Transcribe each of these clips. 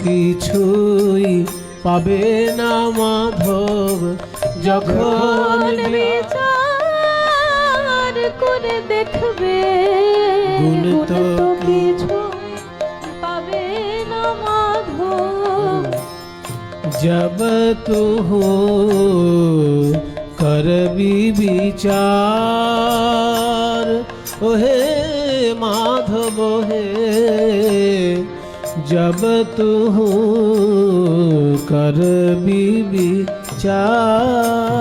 কিছুই পাবে না মাধব যখন বিচার করে দেখবে গুণ তো কিছুই পাবে না মাধব जब तू करबी विचार ओहे माधव हे जब तू करबी विचार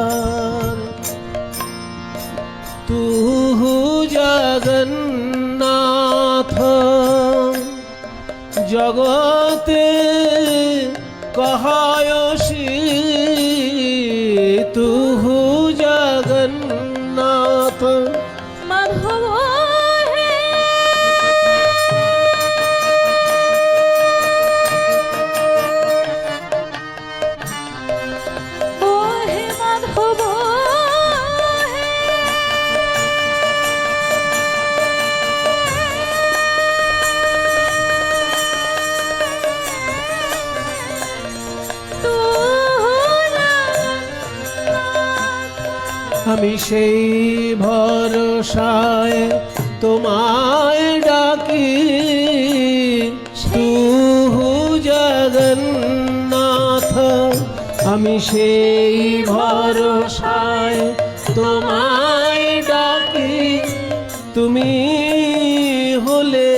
तू जगन्नाथ जगते कहायसी तू जगन्नाथ माधव हे ओ हे माधव हे तू আমি সেই ভরসায় তোমায় ডাকি তু জগন্নাথ আমি সেই ভরসায় তোমায় ডাকি তুমি হলে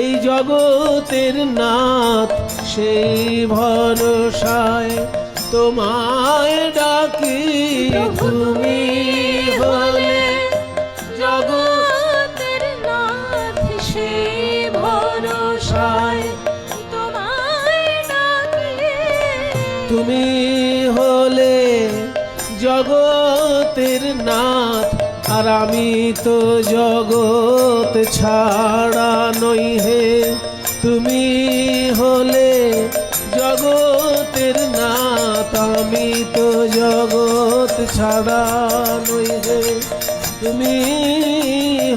এই জগতের নাথ সেই ভরসায় তোমায় ডাকি তুমি হলে জগতের নাথ সেই ভরসায় তোমায় ডাকি তুমি হলে জগতের নাথ আর আমি তো জগৎ ছাড়া নই হে তুমি হলে জগতের নাথ আমি তো জগৎ ছাড়া নই হে তুমি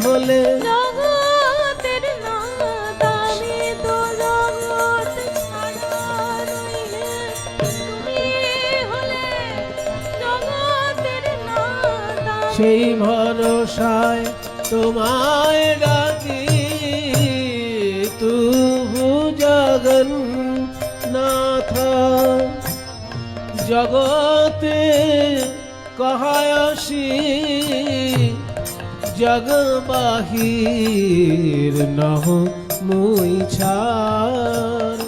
হলে জগতের নাথ আমি তো জগৎ ছাড়া নই হে তুমি হলে জগতের নাথ সেই ভরসায় তোমায় ডাকি তু জগন্নাথ জগতে কহায়সি জগ বাহির নহ মুই ছাড়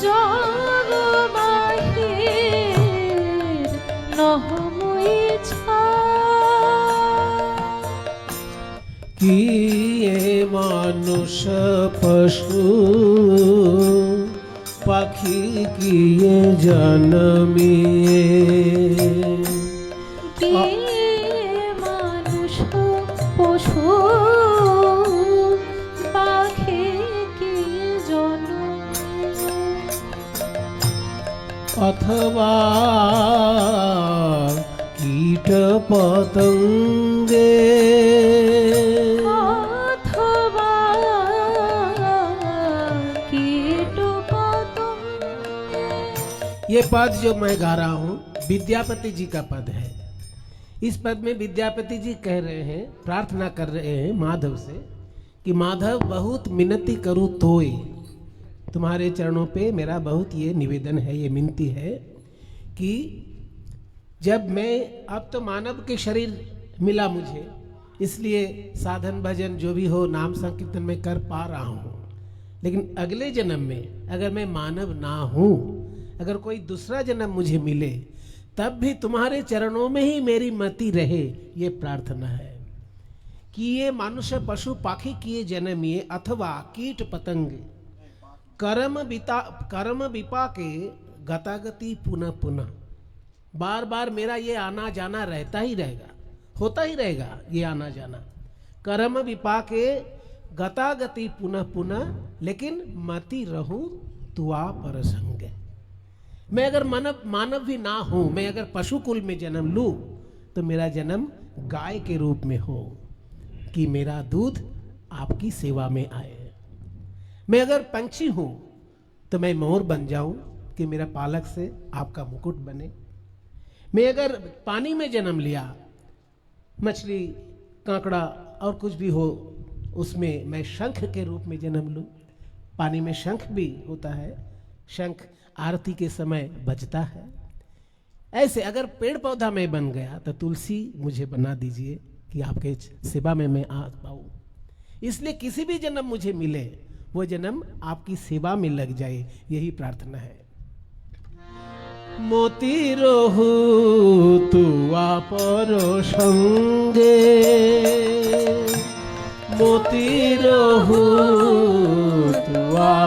জগ বাহির নহমুই কি এ মানুষ পশু পাখি কি এ জন্মিয়ে কি মানুষ পশু পাখি কি জন্মে অথবা কীট পতঙ্গে অথবা कीट पतंगे। ये पद जो मैं गा रहा हूँ विद्यापति जी का पद है। इस पद में विद्यापति जी कह रहे हैं, प्रार्थना कर रहे हैं माधव से कि माधव बहुत मिन्नती करूँ तोय तुम्हारे चरणों पे मेरा बहुत ये निवेदन है, ये मिनती है कि जब मैं अब तो मानव के शरीर मिला मुझे, इसलिए साधन भजन जो भी हो नाम संकीर्तन में कर पा रहा हूँ, लेकिन अगले जन्म में अगर मैं मानव ना हूँ, अगर कोई दूसरा जन्म मुझे मिले तब भी तुम्हारे चरणों में ही मेरी मति रहे, ये प्रार्थना है कि ये मनुष्य पशु पाखी किए जन्मिए अथवा कीट पतंग कर्म विपाके गतागति पुनः पुनः, बार बार मेरा ये आना जाना रहता ही रहेगा, होता ही रहेगा ये आना जाना, कर्म विपाके गतागति पुनः पुनः, लेकिन मति रहूं तुआ पर संग। मैं अगर मानव भी ना हूं, मैं अगर पशु कुल में जन्म लूं तो मेरा जन्म गाय के रूप में हो कि मेरा दूध आपकी सेवा में आए। मैं अगर पंछी हूं तो मैं मोर बन जाऊं कि मेरा पालक से आपका मुकुट बने। मैं अगर पानी में जन्म लिया, मछली, कांकड़ा और कुछ भी हो, उसमें मैं शंख के रूप में जन्म लूं। पानी में शंख भी होता है, शंख आरती के समय बजता है। ऐसे अगर पेड़ पौधा में बन गया तो तुलसी मुझे बना दीजिए कि आपके सेवा में मैं आ पाऊं। इसलिए किसी भी जन्म मुझे मिले वो जन्म आपकी सेवा में लग जाए, यही प्रार्थना है। मोती रोहु तू पर संगे, मोती रोहु तू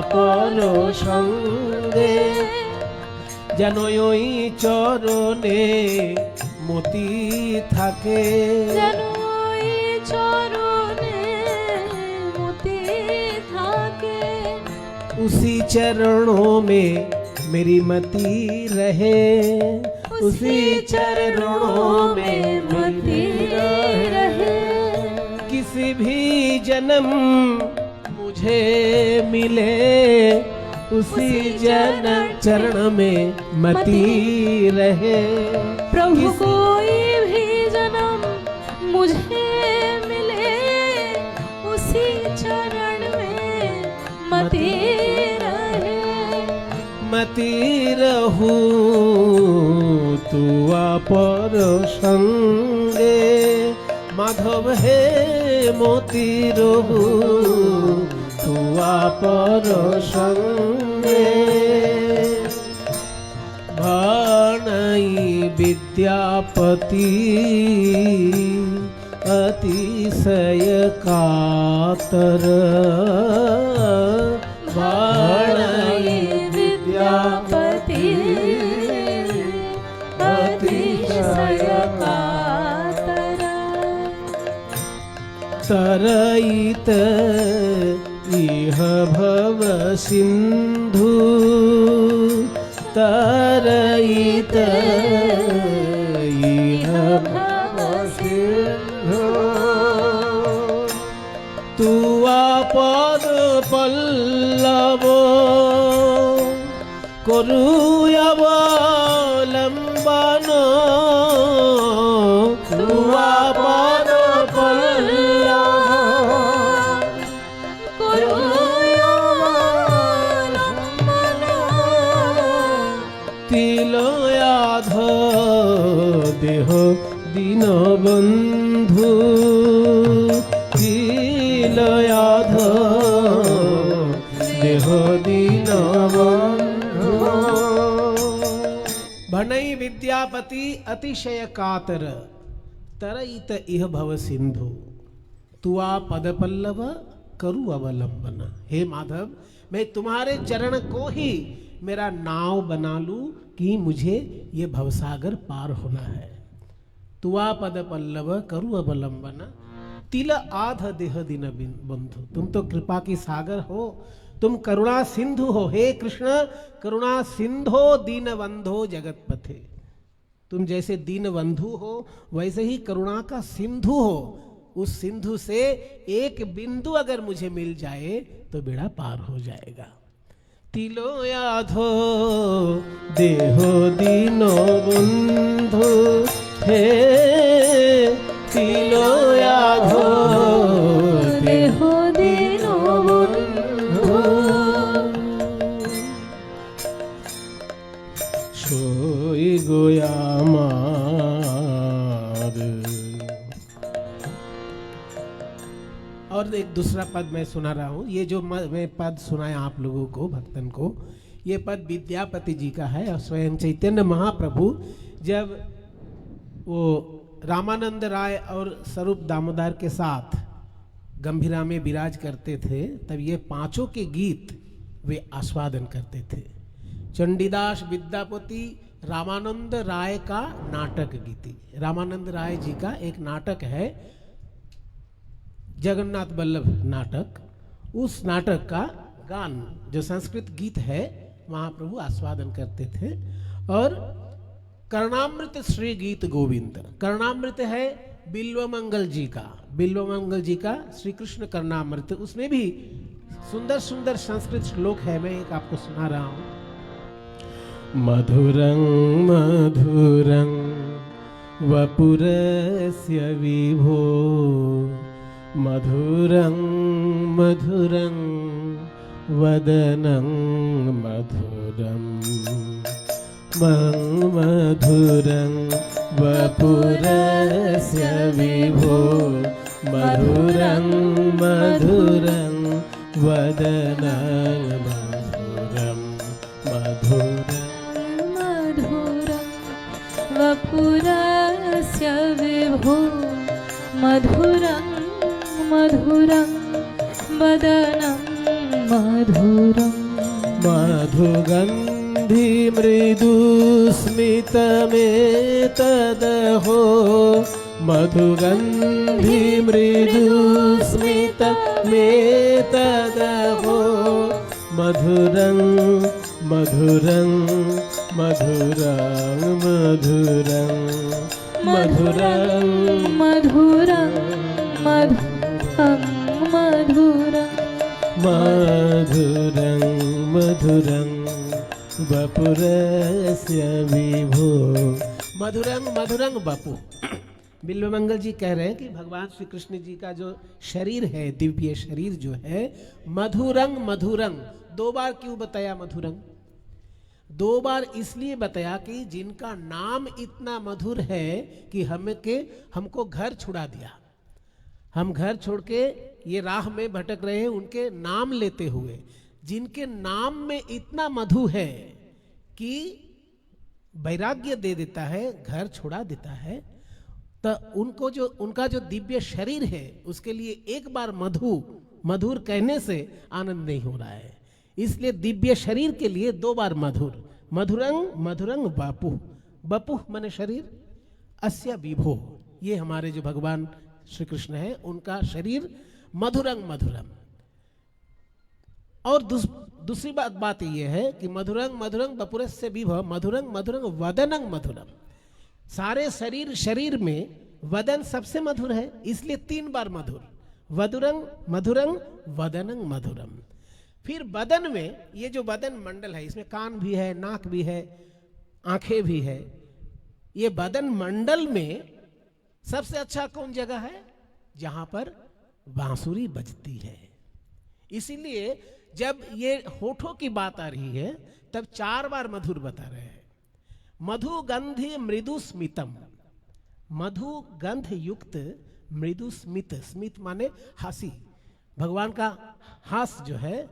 पर संगे, जनोई चरणे मोती থাকে, जनोई चरणे मोती থাকে, उसी चरणों में मेरी मति रहे, उसी चरणों में मति रहे। किसी भी जन्म मुझे मिले, उसी जन्म चरण में मति रहे। प्रभु कोई भी जन्म मुझे मिले, उसी चरण में मति रहे। मति रहू तू पर संगे, माधव हे मोती रहू तू पर संगे। भणई विद्यापति अतिशय कातर, भणई विद्यापति अतिशय कातर, तरईत इह भव सिंधु, तरईत इह भव सिंधु। तू पद पल्लव करु अवलंबन, तू पद पल्लव करु अवलंबन, तिलयाध देह दीन बंधु, तिलयाध देह दीन बंधु। भणई विद्यापति अतिशय कातर, तरईत इह भव सिंधु, तुआ पद पल्लव करु अवलंबन। हे माधव, मैं तुम्हारे चरण को ही मेरा नाव बना लूं कि मुझे ये भवसागर पार होना है। तुआ पद पल्लव करु अवलंबन, तिल आध देह दिन बंधु। तुम तो कृपा की सागर हो, तुम करुणा सिंधु हो। हे कृष्ण, करुणा सिंधो दीन बंधो जगत पथे। तुम जैसे दीन बंधु हो वैसे ही करुणा का सिंधु हो। उस सिंधु से एक बिंदु अगर मुझे मिल जाए तो बेड़ा पार हो जाएगा। तिलो याधो देहो दीनो बंधु, हे तिलो याधो देहो दीनो बंधु। सोई गोया मार। और एक दूसरा पद मैं सुना रहा हूँ। ये जो मैं पद सुनाया आप लोगों को, भक्तन को, ये पद विद्यापति जी का है। और स्वयं चैतन्य महाप्रभु जब वो रामानंद राय और स्वरूप दामोदर के साथ गंभीरा में विराज करते थे, तब ये पांचों के गीत वे आस्वादन करते थे। चंडीदास विद्यापति रामानंद राय का नाटक गीति। रामानंद राय जी का एक नाटक है, जगन्नाथ बल्लभ नाटक। उस नाटक का गान जो संस्कृत गीत है महाप्रभु आस्वादन करते थे। और कर्णामृत श्री गीत गोविंद, कर्णामृत है बिल्वमंगल जी का, बिल्वमंगल जी का श्री कृष्ण कर्णामृत। उसमें भी सुंदर सुंदर संस्कृत श्लोक है, मैं एक आपको सुना रहा हूं। मधुरं मधुरं वपुरस्य विभो, मधुरं मधुरं वदनं मधुरं, मधुरं वपुरस्य विभो, मधुरं मधुरं वदनं मधुरं, मधुरं मधुरं वपुरस्य विभो, मधुरं मधुरं वदनं मधुरं। मधुगन्धि मृदुस्मितमेतदहो, मधुगन्धि मृदुस्मितमेतदहो, मधुरं मधुरं मधुरं मधुरं, मधुरं मधुरं मधुरं मधुरं, मधुरं मधुरं वपुरस्य विभो। मधुरं मधुरं वपु। बिल्वमंगल जी कह रहे हैं कि भगवान श्री कृष्ण जी का जो शरीर है, दिव्य शरीर जो है, मधुरंग मधुरंग। 2 बार क्यों बताया मधुरंग? 2 बार इसलिए बताया कि जिनका नाम इतना मधुर है कि हमको घर छुड़ा दिया। हम घर छोड़ के ये राह में भटक रहे हैं, उनके नाम लेते हुए। जिनके नाम में इतना मधु है कि वैराग्य दे देता है, घर छुड़ा देता है, तो उनका जो दिव्य शरीर है उसके लिए एक बार मधुर कहने से आनंद नहीं हो रहा है। इसलिए दिव्य शरीर के लिए 2 बार मधुर। मधुरंग मधुरंग बापु, बपु माने शरीर, अस्य विभो, ये हमारे जो भगवान श्री कृष्ण है उनका शरीर मधुरंग मधुरम। और दूसरी बात ये है कि मधुरंग मधुरंग बपुरस्य विभो, मधुरंग मधुरंग वदनंग मधुरम। सारे शरीर में वदन सबसे मधुर है, इसलिए 3 बार मधुर। वधुरंग मधुरंग वदनंग मधुरम। फिर बदन में, ये जो बदन मंडल है, इसमें कान भी है, नाक भी है, आंखें भी है। ये बदन मंडल में सबसे अच्छा कौन जगह है? जहां पर बांसुरी बजती है। इसीलिए जब ये होठों की बात आ रही है तब 4 बार मधुर बता रहे हैं। मधु गंधि मृदु स्मितम, मधु गंध युक्त मृदु स्मित। स्मित माने हंसी। भगवान का हास जो है,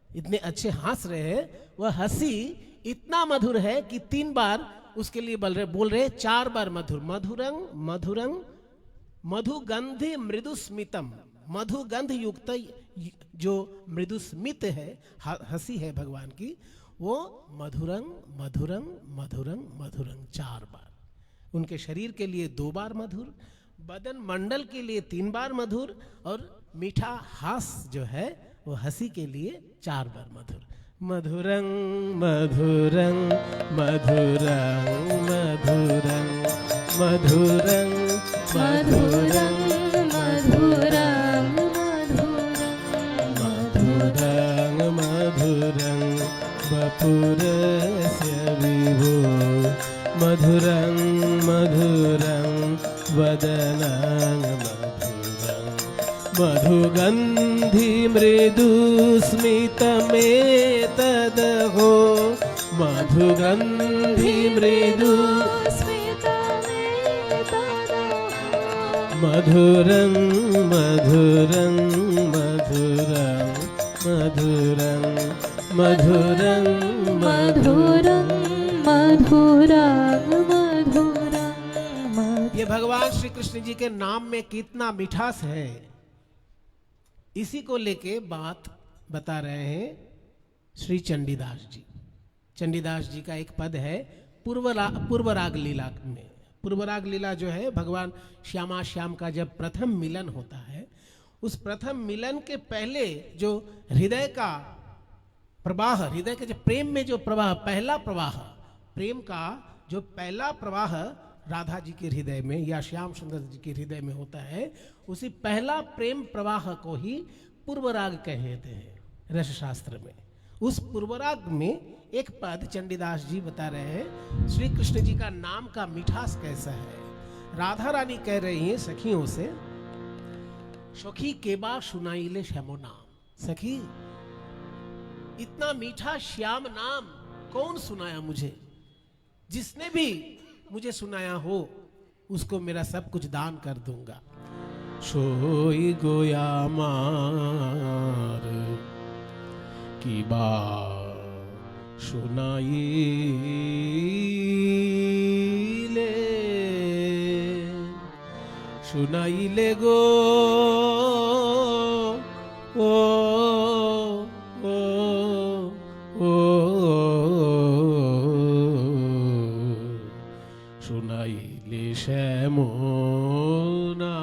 इतने अच्छे हंस रहे हैं, वह हंसी इतना मधुर है कि 3 बार उसके लिए बोल रहे 4 बार मधुर। मधुरंग मधुरंग मधु गंधि मृदु स्मितम। मधु गंध युक्त जो मृदु स्मित है, हंसी है भगवान की, वो मधुरंग मधुरंग मधुरंग मधुरंग 4 बार। उनके शरीर के लिए 2 बार मधुर, बदन मंडल के लिए 3 बार मधुर, और मीठा हास जो है वो हंसी के लिए 4 बार मधुर। मधुरंग मधुरंग मधुरंग मधुरंग मधुरंग मधुरंग मधुरं मधुरंग मधुरंग वपुरस्य विभो, मधुरं मधुरं वदनं मधुरं, मधुगन्धि मृदुस्मितमेतदहो, मधुगन्धि मृदु मधुरं मधुरं मधुरं मधुरं मधुरं मधुरं मधुरं मधुरं। ये भगवान श्री कृष्ण जी के नाम में कितना मिठास है, इसी को लेके बात बता रहे हैं श्री चंडीदास जी। चंडीदास जी का एक पद है पूर्वराग लीला में। पूर्वराग लीला जो है, भगवान श्यामा श्याम का जब प्रथम मिलन होता है, उस प्रथम मिलन के पहले जो हृदय का प्रवाह, हृदय के जो प्रेम में जो प्रवाह, पहला प्रवाह, प्रेम का जो पहला प्रवाह राधा जी के हृदय में या श्याम सुंदर जी के हृदय में होता है, उसी पहला प्रेम प्रवाह को ही पूर्वराग कहते हैं। रस शास्त्र में। उस पूर्वराग में एक पद चंडीदास जी बता रहे हैं, श्री कृष्ण जी का नाम का मिठास कैसा है। राधा रानी कह रही हैं सखियों से, सखी केबा सुनाइले श्यामो नाम। सखी, इतना मीठा श्याम नाम कौन सुनाया मुझे? जिसने भी मुझे सुनाया हो उसको मेरा सब कुछ दान कर दूंगा। सोई गोया मार की बा सुनाई ले गो ओ ओ ओ सुनाई ले श्यामो नाम,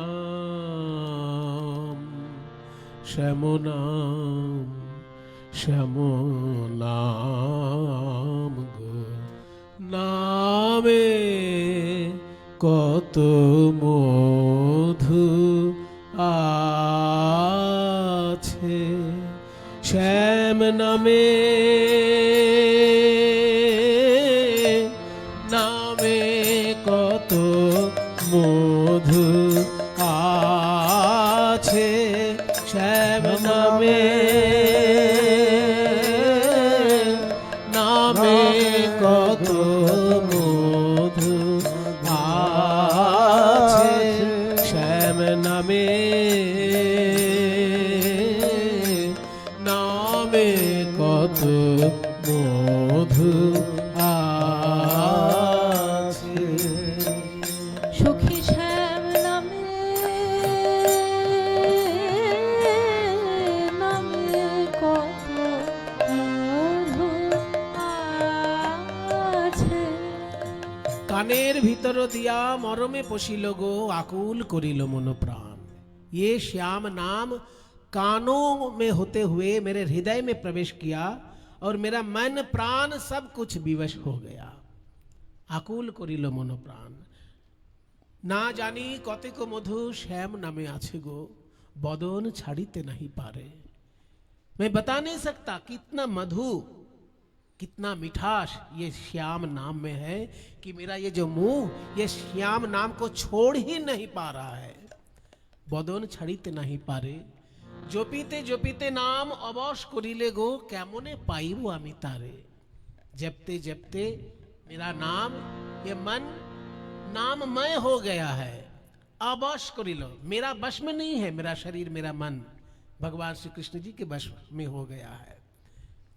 श्यामो नाम, श्यामो नाम गो। नामे কত মধু আছে, শ্যাম নামে নামে কত মধু আছে, শ্যাম নামে নামে কত মধু আছে, শ্যাম নামে নামে কত মধু আছে। সখী শ্যাম নামে নামে কত মধু আছে। কানের ভিতর দিয়া মরমে পশিল গো, আকুল করিল মন प्राण। ये श्याम नाम कानों में होते हुए मेरे हृदय में प्रवेश किया और मेरा मन प्राण सब कुछ विवश हो गया। आकुल करिल मन प्राण। ना जानी कतेक मधु श्याम नामे आछे गो, बदन छाड़ीते नहीं पारे। मैं बता नहीं सकता कितना मधु, कितना मिठास ये श्याम नाम में है कि मेरा ये जो मुंह ये श्याम नाम को छोड़ ही नहीं पा रहा है। बदन छाड़ीते नहीं पारे। जो पीते नाम अवश करिले गो, कैमने पाइबो आमी तारे। जपते जपते मेरा नाम, ये मन नाममय हो गया है। अवश करिलो, मेरा वश में नहीं है मेरा शरीर, मेरा मन भगवान श्री कृष्ण जी के वश में हो गया है।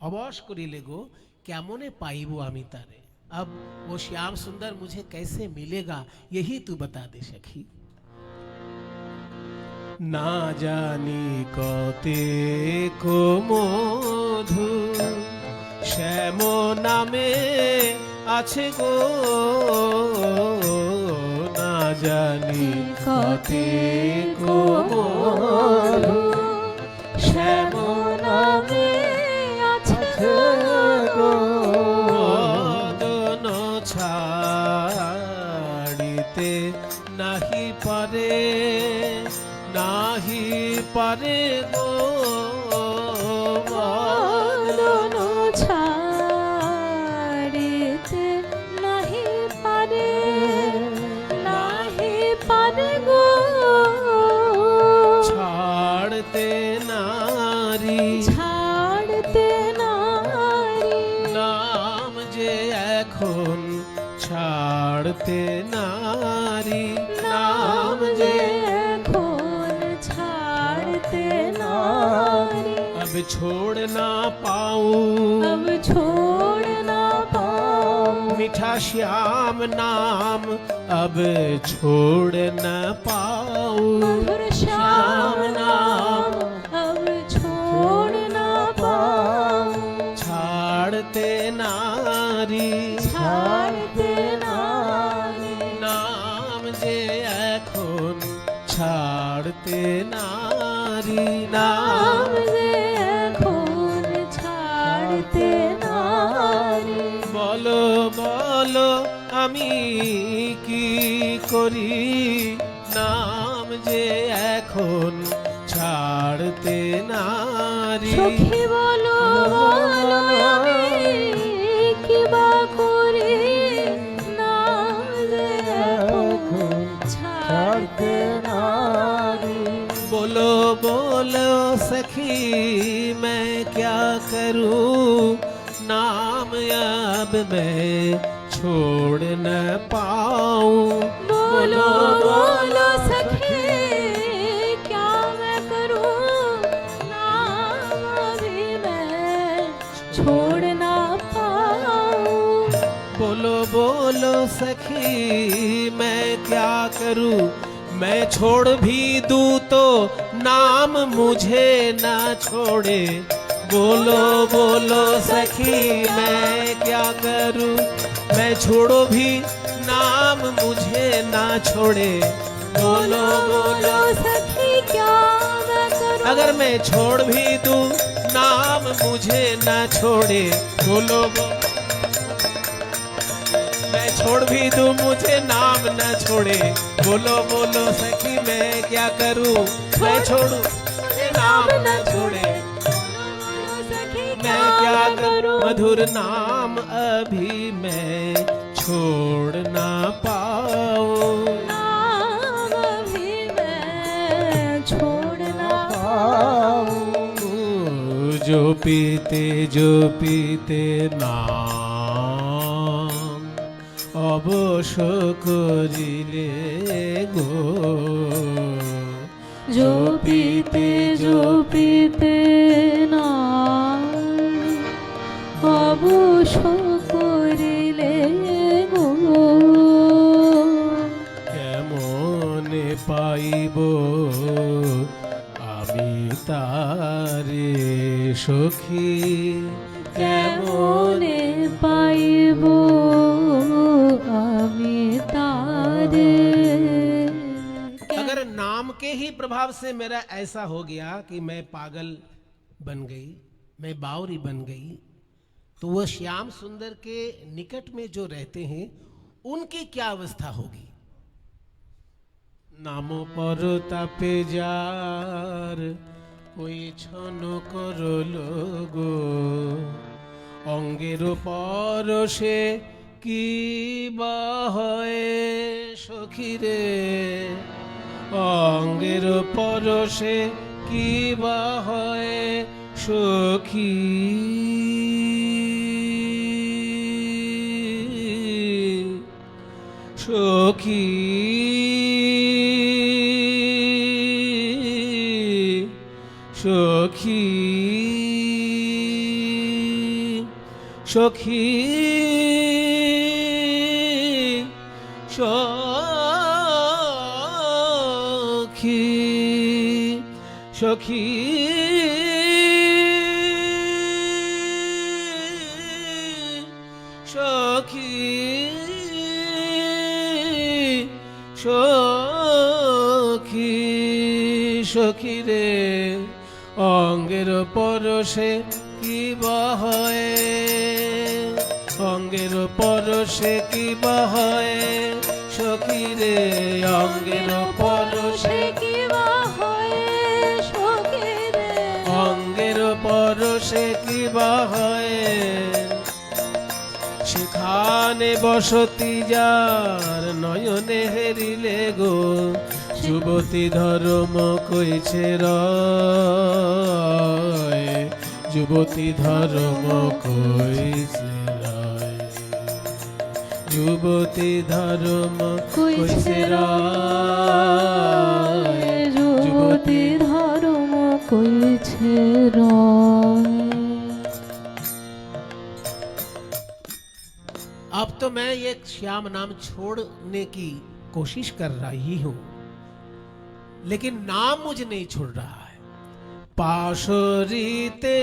अवश करिले गो, कैमने पाइबो आमी तारे। अब वो श्याम सुंदर मुझे कैसे मिलेगा, यही तू बता दे सखी। ना जानी कते को मधु श्यामो नामे আছে গো, না জানি কতে কো মধু শ্যামো নামে আছে গো, বদন ছাড়িতে নাহি পারে, নাহি পারে গো, বদন ছাড়িতে নাহি পারে, নাহি পারে গো, ছাড়তে নারী, ছাড়তে নারী, নাম যে এখন ছাড়তে নারী, নাম যে এখন ছাড়তে नारी, अब छोड़ ना पाऊं, अब छोड़ ना पाऊं, मीठा श्याम नाम अब छोड़ न पाऊं, मधुर श्याम नाम अब छोड़ ना पाऊं, छाड़ते नारी, ছাড়তে নারী, नाम जे এখন ছাড়তে নারী, নাম নাম যে এখন ছাড়তে নারী, বলো বলো আমি কি করি, নাম যে এখন ছাড়তে নারী, সখী বল नाम अब मैं छोड़ न पाऊं। बोलो बोलो सखी क्या मैं करूं, नाम अभी मैं छोड़ ना पाऊं। बोलो बोलो सखी मैं क्या करूं, मैं छोड़ भी दूं तो नाम मुझे ना छोड़े। बोलो बोलो सखी मैं क्या करूं, मैं छोड़ो भी नाम मुझे ना छोड़े। बोलो बोलो सखी क्या मैं करूं, अगर मैं छोड़ भी दूं नाम मुझे ना छोड़े। बोलो मैं छोड़ भी दूं मुझे नाम न छोड़े। बोलो बोलो सखी मैं क्या करूं, मैं छोड़ू मुझे नाम न छोड़े। बोलो सखी मैं क्या करूं, मधुर नाम अभी मैं छोड़ ना पाऊं। नाम अभी मैं छोड़ ना पाऊं। जो पीते नाम অবশ্য করিলে গো। जो पीते নাম অবশ্য করিলে গো। কেমনে পাইব আমি তারে সখী, কেমনে পাইব আমি তারে। अगर नाम के ही प्रभाव से मेरा ऐसा हो गया कि मैं पागल बन गई, मैं बावरी बन गई, तो वह श्याम सुंदर के निकट में जो रहते हैं उनकी क्या अवस्था होगी। नामो पर तापे जार ওই ছন করলো গো, অঙ্গের পরশে কি বা হয় সখী রে। অঙ্গের পরশে কি বা হয় সখী। সখী সখী সখী সখী সখী সখী সখী সখী রে। অঙ্গের পরশে কি বা হয়, অঙ্গের পরশে কি বা হয় সখী রে। অঙ্গের পরশে কি বা হয় সখী রে। অঙ্গের পরশে কি বা হয়, সেখানে বসতি যার নয়নে হেরিলে গো। যুবতী ধর্ম কইছে রয়, যুবতী ধর্ম কইছে রয়, যুবতী ধর্ম কইছে রয়, যুবতী ধর্ম কইছে রয়। अब तो मैं ये श्याम नाम छोड़ने की कोशिश कर रही हूं, लेकिन नाम मुझे नहीं छोड़ रहा है। पाशरिते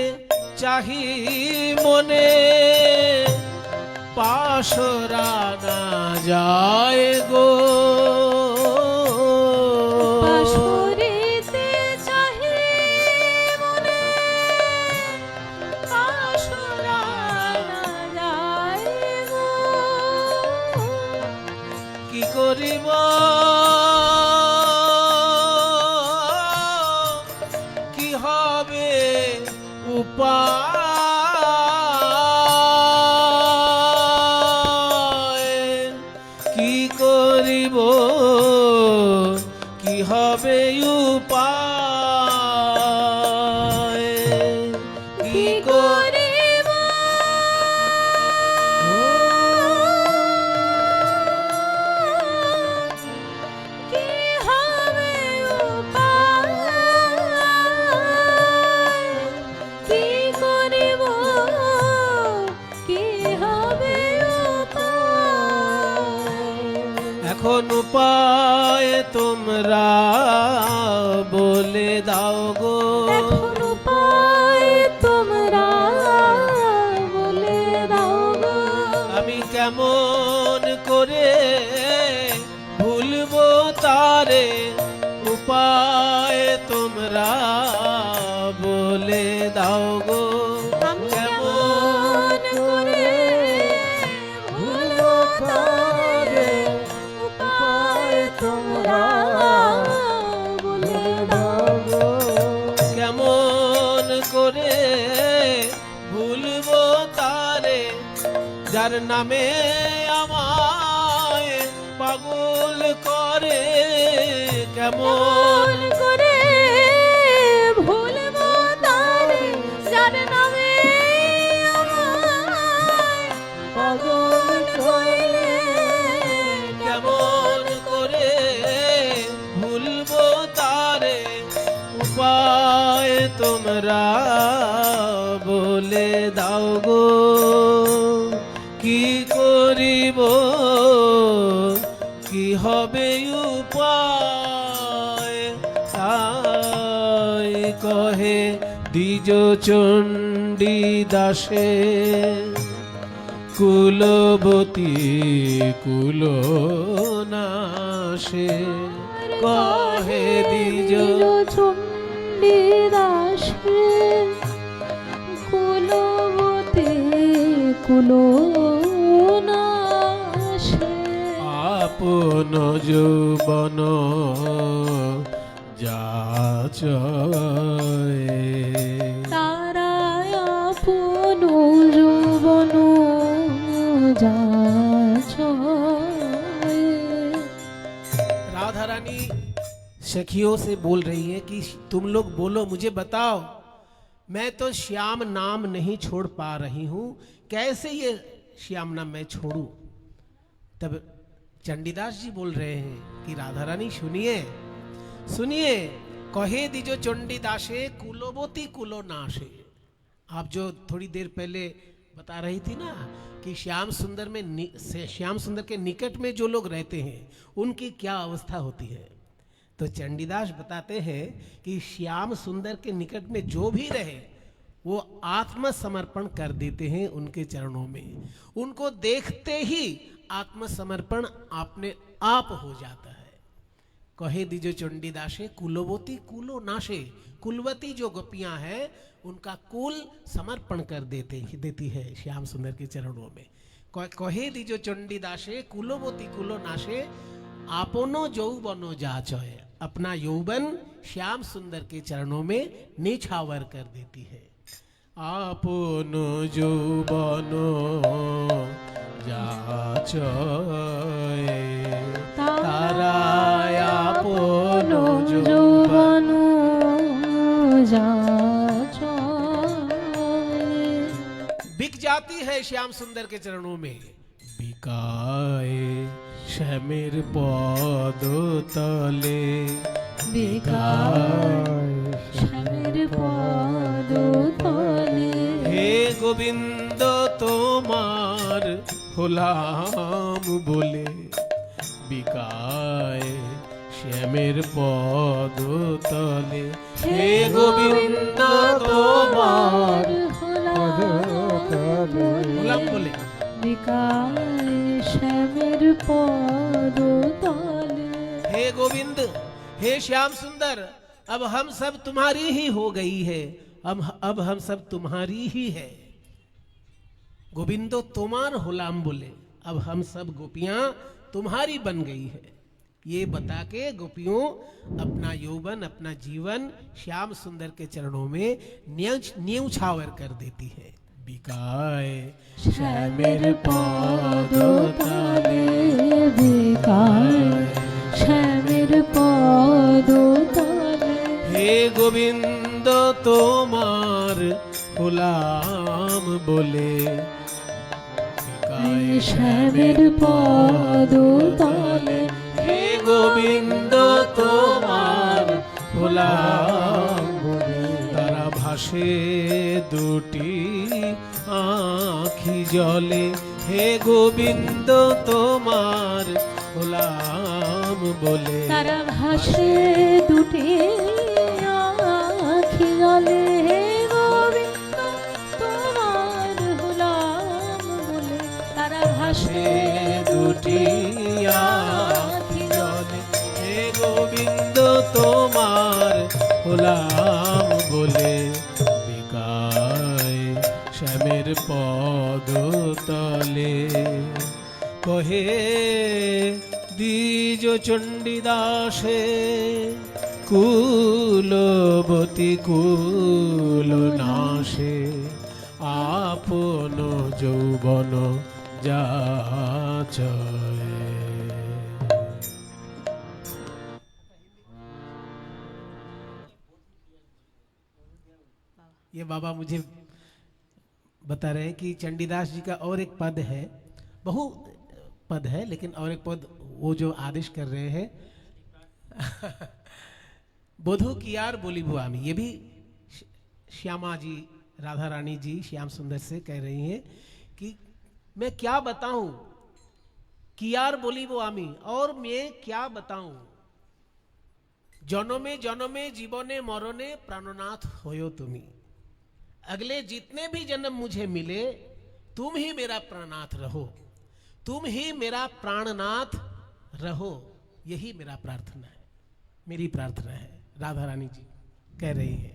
चाही मने पाशरा ना जाए गो। পাশরিতে চাহি মনে পাশরা না যায় গো। কি করিব কি হবে উপায়, কি করিব কি হবে উপায়, কি কি করিব এখন উপায় তোমরা বলে দাও গো, এখন উপায় তোমরা বলে দাও গো। আমি কেমন করে ভুলবো তারে, উপায় তোমরা বলে দাও গো। আমি কেমন করে ভুলবো তারে, উপায় তোমরা বলে দাও গো। কেমন করে ভুলবো তারে, যার নামে আমায় পাগল করে। কেমন কেমন করে ভুলবো তারে, যার নামে আমায় পাগল কইলে। কেমন করে ভুলবো তারে, উপায় তোমরা বলে দাও গো। কি করিব কি হবে উপায়, তাই কহে দ্বিজ চণ্ডী দাসে, কুলবতী কুলনাশে। কহে দ্বিজ চণ্ডী দাসে, কুলবতী কুলনাশে। আপন যৌবন যাচয়ে, তারায় আপন যৌবন যাচয়ে। राधा रानी सखियों से बोल रही है कि तुम लोग बोलो, मुझे बताओ, मैं तो श्याम नाम नहीं छोड़ पा रही हूं, कैसे ये श्याम नाम मैं छोड़ूं। तब चंडीदास जी बोल रहे हैं कि राधा रानी सुनिए सुनिए, कहे दीजो चंडीदासे कुलवती कुलो नाशे। आप जो थोड़ी देर पहले बता रही थी ना कि श्याम सुंदर में श्याम सुंदर के निकट में जो लोग रहते हैं उनकी क्या अवस्था होती है, तो चंडीदास बताते हैं कि श्याम सुंदर के निकट में जो भी रहे वो आत्मसमर्पण कर देते हैं उनके चरणों में। उनको देखते ही आत्मसमर्पण अपने आप हो जाता है। कहे दीजो चंडीदासे कुलवती कुलो नाशे, कुलवती जो गोपियां हैं उनका कुल समर्पण कर देती है श्याम सुंदर के चरणों में। कहे दीजो चंडीदासे कुलवती कुलो नाशे, आपनो यौवनो जाचय, अपना यौवन श्याम सुंदर के चरणों में निछावर कर देती है। आपनो यौवनो जाचय, ताराय आपनो यौवन बिक जाती है श्याम सुंदर के चरणों में। बिकाए श्यामेर पद तले, बिकाए श्यामेर पद तले। हे गोविंद তোমার হলাম বলে, বিকায় শ্যামের পদ তলে। হে গোবিন্দ তোমার হলাম বলে, বিকায় শ্যামের পদ তলে। हे गोविंद, हे श्याम सुंदर, अब हम सब तुम्हारी ही हो गई है, अब हम सब तुम्हारी ही है। गोविंदो तुम्हार होलाम बोले, अब हम सब गोपियां तुम्हारी बन गई है। ये बता के गोपियों अपना यौवन अपना जीवन श्याम सुंदर के चरणों में न्यौछावर कर देती है। बिकाए श्यामेर पद तले, बिकाए श्यामेर पद तले। हे गोविंद তোমার হলাম বলে, বিকায় শ্যামের পদ তলে। হে গোবিন্দ তোমার হলাম বলে। তারা ভাসে দুটি আখি জলে হে গোবিন্দ তোমার হলাম বলে। তারা ভাসে দুটি আখি জলে হে গোবিন্দ তোমার হলাম বলে। তারা ভাসে দুটি আখি জলে হে গোবিন্দ তোমার হলাম বলে। বিকায় শ্যামের পদ তলে কহে দ্বিজ চণ্ডীদাসে কুলবতী কুল নাশে আপন যৌবন যাচয়। ये बाबा मुझे बता रहे हैं कि चंडीदास जी का और एक पद है, बहु पद है, लेकिन और एक पद वो जो आदेश कर रहे हैं बोधो कियार बोली बुआमी, ये भी श्यामा जी, राधा रानी जी श्याम सुंदर से कह रही हैं कि मैं क्या बताऊं कियार बोली बुआमी, और मैं क्या बताऊं। जनमे जनमे जीवने मरणे प्राणनाथ होयो तुम्ही। अगले जितने भी जन्म मुझे मिले तुम ही मेरा प्राणनाथ रहो, तुम ही मेरा प्राणनाथ रहो, यही मेरा प्रार्थना है, मेरी प्रार्थना है। राधा रानी जी कह रही है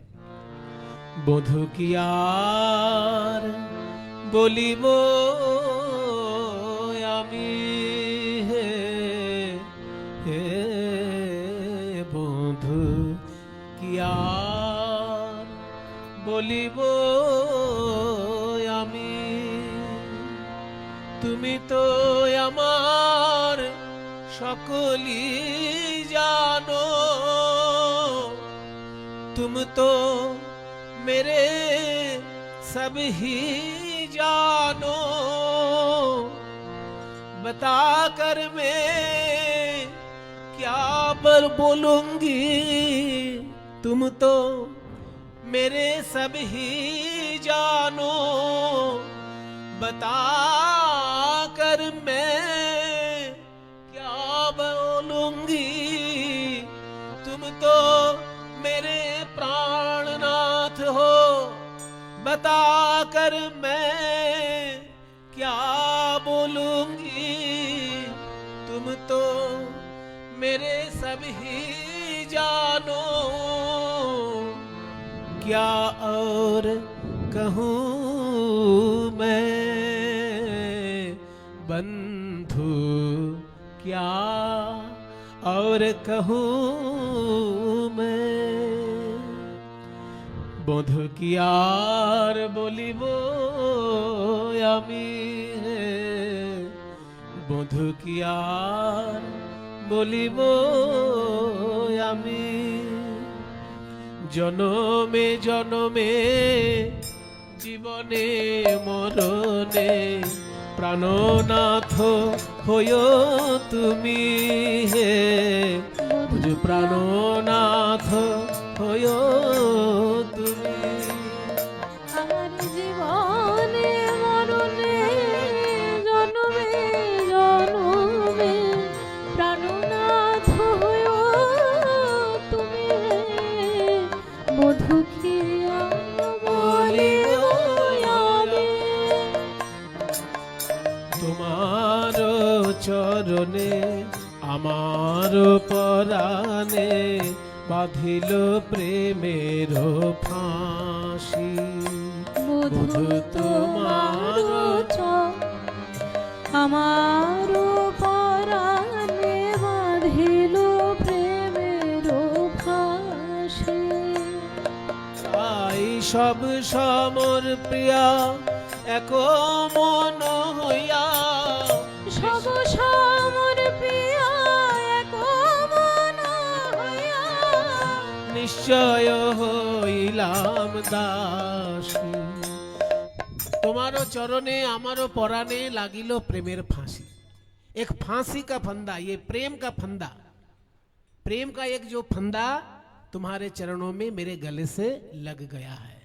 बोधो कियार बोलिबो आमी हे हे बोधो कियार बोलिबो आमी। তুমি তো আমার সকলি জানো, तुम तो मेरे सब ही जानो। बता कर मैं क्या बोलूंगी, तुम तो मेरे सब ही जानो। बता कर मैं क्या बोलूंगी, तुम तो मेरे प्राणनाथ हो। बता कर मैं क्या बोलूंगी, तुम तो मेरे सब ही जानो। क्या और कहूँ मैं बंधु, क्या और कहूँ मैं। बोधो कियार बोलिबो आमी हे, बोधो कियार बोलिबो आमी। जनमे जनमे जीवने मरणे प्राणनाथ होयो तुमी हे, मुझ प्राणनाथ होयो तुमी। আমার জীবনে মরণে জন্মে জন্মে প্রাণনাথ হয়ো তুমি হে। মধু খিয়া বলিবো আমি। তোমার চরণে আমার পরাণে বাঁধিল প্রেমের ফাঁসি। বধূ তোমার আমার পরাণে বাঁধিল প্রেমের ফাঁসি। তাই সব সমর প্রিয়া এক মন হইয়া, সব সমর প্রিয়া এক মন হইয়া, নিশ্চয় হইলাম দাসী। তোমাरो चरणे আমারও পরাণে লাগিল প্রেমের ফাঁসি। एक फांसी का फंदा, ये प्रेम का फंदा, प्रेम का एक जो फंदा तुम्हारे चरणों में मेरे गले से लग गया है।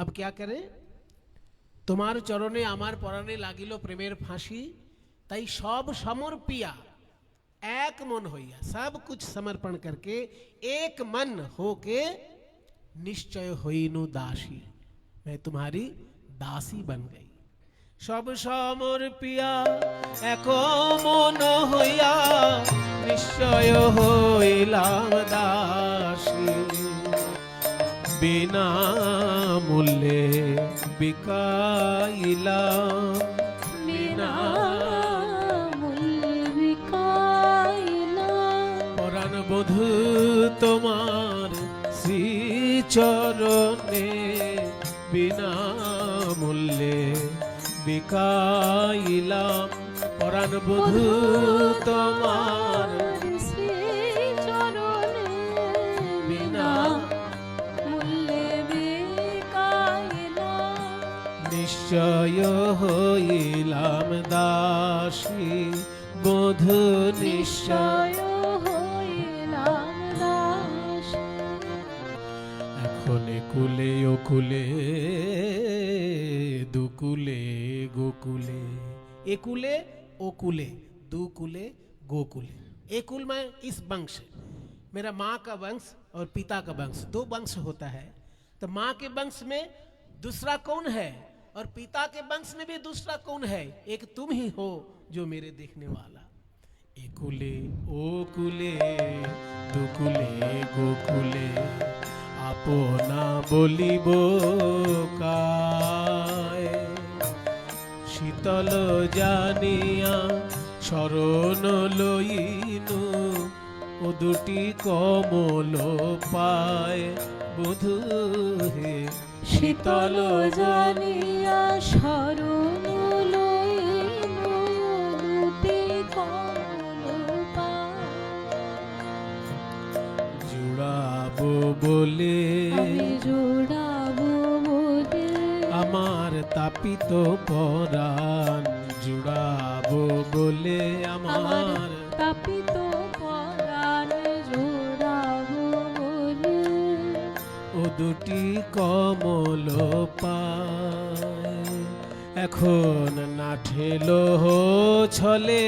अब क्या करें? তোমার চরণে আমার পরাণে লাগিল প্রেমের ফাঁসি, তাই সব समर्पिया एक मन होइया, सब कुछ समर्पण करके एक मन होके निश्चय होइनु दासी, मैं तुम्हारी दासी बन गई। सब समर्पिया एक मन होइया निश्चय होइलाम दासी, बिना मूल्ये बिकाइलाम, बिना मूल्य बिकाइला। পরাণ বধূ তোমার শ্রী চরণে বিনা মূল্যে বিকাইলাম, পরাণ বধূ তোমার শ্রী চরণে বিনা মূল্যে বিকাইলা। নিশ্চয় হইলাম দাসী, বধূ নিশ্চয়। নিশ্চয় হইলাম দাসী। এখন কুলে ও কুলে দুকুলে गोकुले, एकुले ओकुले, दुकुले गोकुले। एकुल में इस वंश, मेरा माँ का वंश और पिता का वंश, दो वंश होता है। तो माँ के वंश में दूसरा कौन है और पिता के वंश में भी दूसरा कौन है? एक तुम ही हो जो मेरे देखने वाला। एकुले ओकुले दुकुले गोकुले, আপনা বলিব কায়, শীতল জানিয়া শরণ লইনু, ও দুটি কমল পায় বধূ হে। শীতল জানিয়া শরণ লইনু, দুটি কমল পায়। জুড়াবো বলে আমি জোড়াবো বলে আমার তাপিত পরাণ, জুড়াবো বলে আমার তাপিত পরাণ, জোড়াবো বলে ও দুটি কমল পায়। এখন না ঠেলো ছলে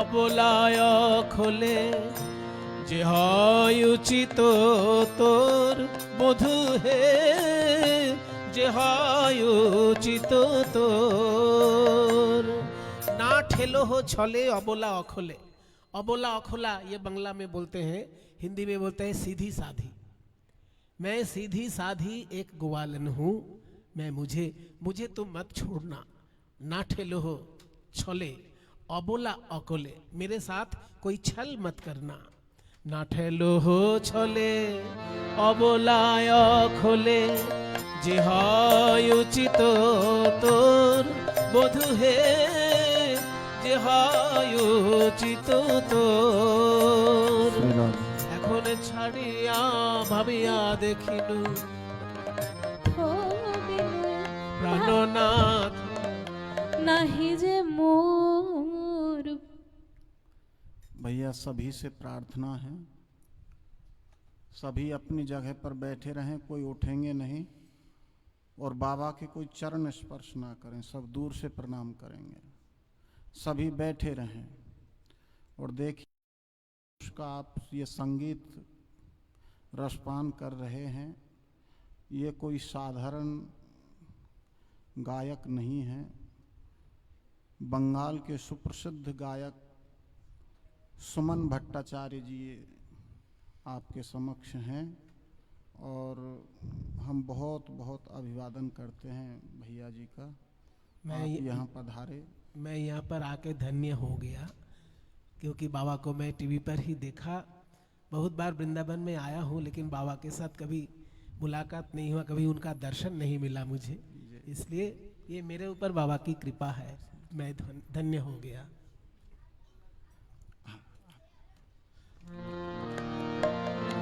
অবলায় খোলে, যে হয় উচিত তোর বধূ হে, যে হয় উচিত তোর। ना ठेलो हो छले अबोला अखोले, अबोला अखोला ये बंगला में बोलते हैं, हिंदी में बोलते हैं सीधी साधी। मैं सीधी साधी एक ग्वालन हूँ, मैं मुझे तुम मत छोड़ना। ना ठेलो हो छले अबोला अकोले, मेरे साथ कोई छल मत करना। ना ठेलो हो छले अबोलाय खोले, যে হয় উচিত তোর বধূ হে, যে হয় উচিত তোর। এখন ছাড়িয়া ভাবিয়া দেখিনু প্রাণনাথ नहीं जे मोर। भैया सभी से प्रार्थना है, सभी अपनी जगह पर बैठे रहें, कोई उठेंगे नहीं और बाबा के कोई चरण स्पर्श ना करें, सब दूर से प्रणाम करेंगे। सभी बैठे रहें और देखिए उसका आप ये संगीत रसपान कर रहे हैं, ये कोई साधारण गायक नहीं है। बंगाल के सुप्रसिद्ध गायक सुमन भट्टाचार्य जी आपके समक्ष हैं और हम बहुत बहुत अभिवादन करते हैं भैया जी का। मैं आप यहाँ पधारे। मैं यहाँ पर आके धन्य हो गया, क्योंकि बाबा को मैं टीवी पर ही देखा। बहुत बार वृंदावन में आया हूँ, लेकिन बाबा के साथ कभी मुलाकात नहीं हुआ, कभी उनका दर्शन नहीं मिला मुझे। इसलिए ये मेरे ऊपर बाबा की कृपा है, मैं धन्य हो गया।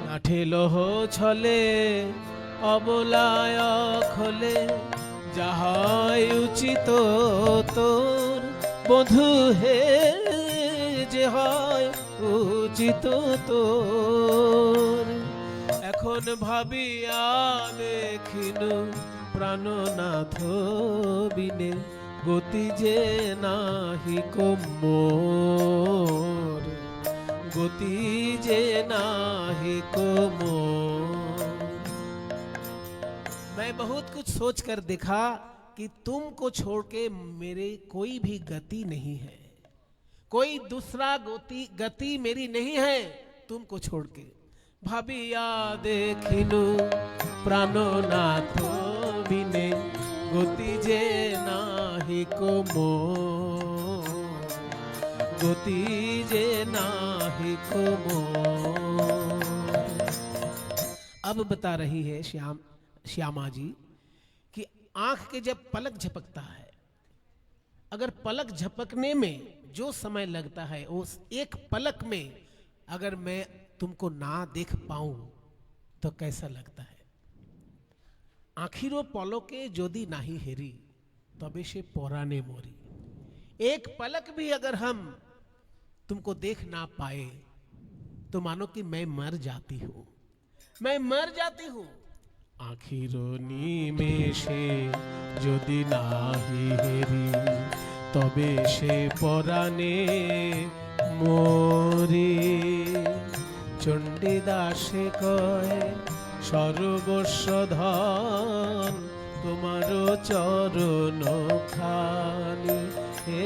ना ठेलो हो छले अबलाय खोले, যাহাই উচিত তোর বধূ হে, যে হয় উচিত তোর। এখন ভাবিয়া দেখিনু প্রাণনাথ বিনে গতি যে নাহি কোমোর, গতি যে নাহি कोमोर। मैं बहुत कुछ सोच कर देखा कि तुमको छोड़ के मेरे कोई भी गति नहीं है, कोई दूसरा गति मेरी नहीं है तुमको छोड़ के। भाबिया देखिनु प्राणनाथ बिने गति जे नाहि कोमोर, गति जे नाहि कोमोर। अब बता रही है श्यामा जी कि आंख के जब पलक झपकता है, अगर पलक झपकने में जो समय लगता है उस एक पलक में अगर मैं तुमको ना देख पाऊं तो कैसा लगता है। आखिरो पलके जोदी नाही हेरी तबे से पराने मोरी। एक पलक भी अगर हम तुमको देख ना पाए तो मानो कि मैं मर जाती हूं, मैं मर जाती हूं। आखिरो निमेषे जोदी नाहि हेरी तबे से पराने मोरी। चंडीदासे कहे सर्वस्व धन তোমার চরণ খানি। হে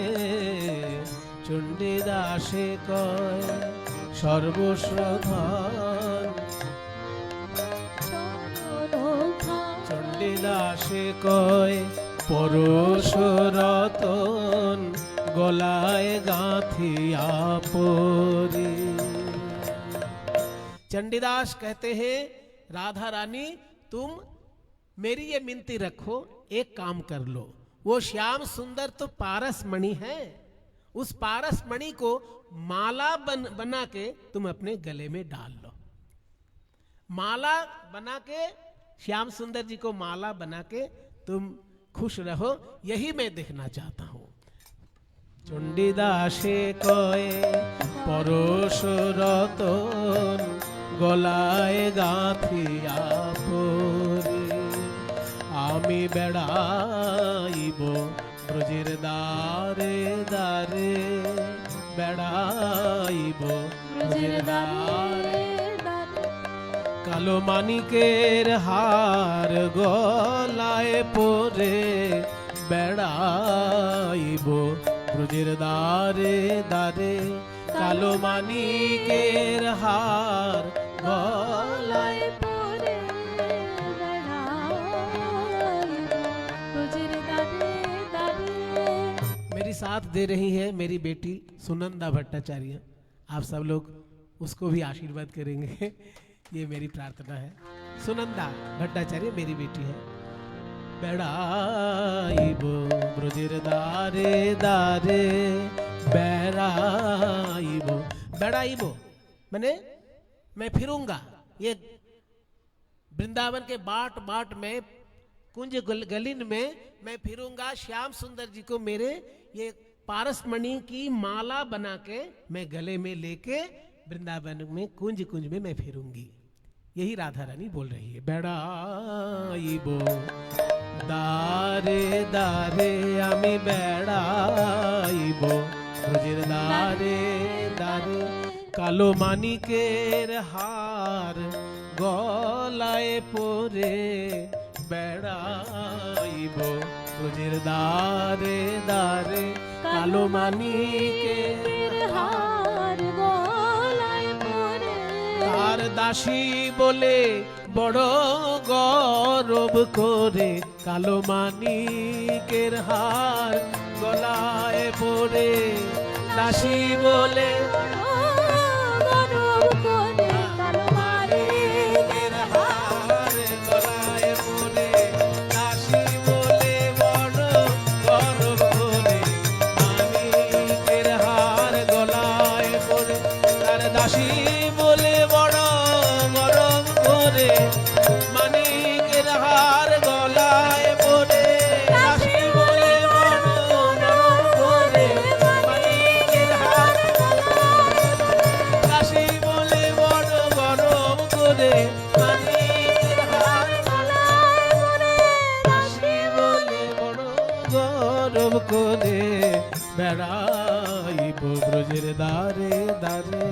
চণ্ডীদাসে কয় সর্বস্ব ধন, চণ্ডীদাসে কয় পরশ রতন গলায় গাঁথিয়া পরি। चंडीदास कहते हैं राधा रानी तुम मेरी ये मिनती रखो, एक काम कर लो। वो श्याम सुंदर तो पारस मणि है, उस पारस मणि को माला बना के तुम अपने गले में डाल लो। माला बना के श्याम सुंदर जी को माला बना के तुम खुश रहो, यही मैं देखना चाहता हूं। चंडीदासे कहे পরশ রতন গলায় গাঁথিয়া পরি। আমি বেড়াইব ব্রজের দ্বারে দ্বারে, বেড়াইব ব্রজের দ্বারে। কালো মানিকের হার গলায় পরে বেড়াইব ব্রজের দ্বারে দ্বারে। কালো মানিকের হার গলায় পরে ব্রজের দ্বারে দ্বারে। मेरी साथ दे रही है मेरी बेटी सुनंदा भट्टाचार्य, आप सब लोग उसको भी आशीर्वाद करेंगे, ये मेरी प्रार्थना है। सुनंदा भट्टाचार्य मेरी बेटी है। বেড়াইব ব্রজের দ্বারে দ্বারে, বেড়াইব। বেড়াইব मैंने मैं फिरूंगा, ये वृंदावन के बाट बाट में कुंज गलिन में मैं फिरूंगा। श्याम सुंदर जी को मेरे ये पारस मणि की माला बना के मैं गले में लेके वृंदावन में कुंज कुंज में मैं फिरूंगी, यही राधा रानी बोल रही है। बेड़ाइब दारे दारे आमी बेड़ाइब ब्रजेर दारे दारे। कालो मानिकेर हार गलाय परे बेड़ाइब ब्रजेर दारे दारे। कालो मानिकेर হার গলায় পরে তার দাসী বলে বড় গৌরব করে, কালো মানিকের হার গলায় পরে। দাসী বলে গরব করে কালো মানিকের হার গলায় পরে। দাসী বলে বড় গৌরব করে মানিকের হার গলায় পরে। তার দাসী বলে বড় গরম করে মানিকের হার গলায় পরে। দাসী বলে বড় গরম করে মানিকের হার করে বেড়াইব ব্রজের দ্বারে দ্বারে।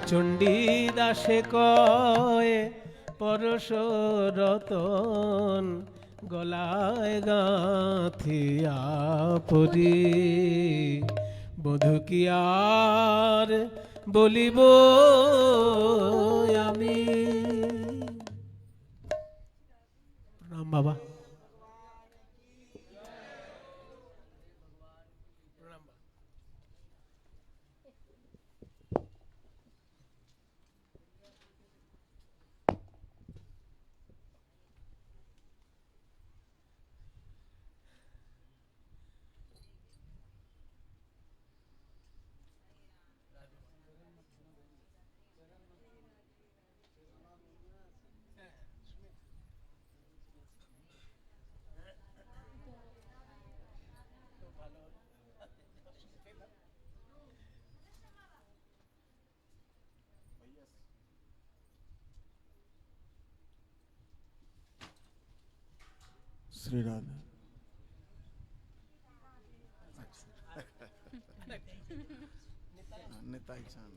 চণ্ডী দাসে কয় পরশ রতন, গলায় গাঁথিয়া পরি। বধূ কি আর বলিব আমি। প্রণাম বাবা। श्री राधे। निताई चांद।